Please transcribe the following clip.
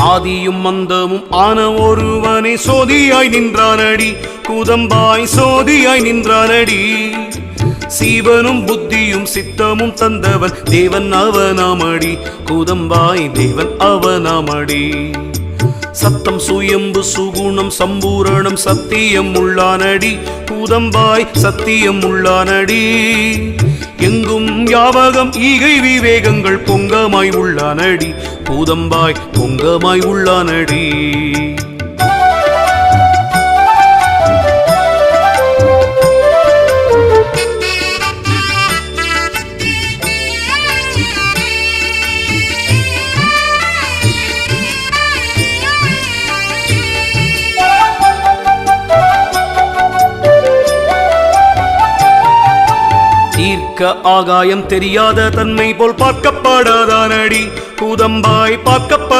ஆதியும் மந்தமும் ஆன ஒருவனே சோதியாய் நின்றானடி கூதம்பாய் சோதியாய் நின்றானடி சீவனும் புத்தியும் சித்தமும் தந்தவன் தேவன் அவனாமடி கூதம்பாய் தேவன் அவனாமடி சத்தம் சுயம்பு சுகுணம் சம்பூரணம் சத்தியம் உள்ளானடி கூதம்பாய் சத்தியம் உள்ளானடி எங்கும் யாவகம் ஈகை விவேகங்கள் பொங்கமாய் உள்ளானடி கூதம்பாய் பொங்கமாய் உள்ளானடி ஆகாயம் தெரியாத தன்மை போல் பார்க்கப்படாதானடி கூதம்பாய் பார்க்கப்ப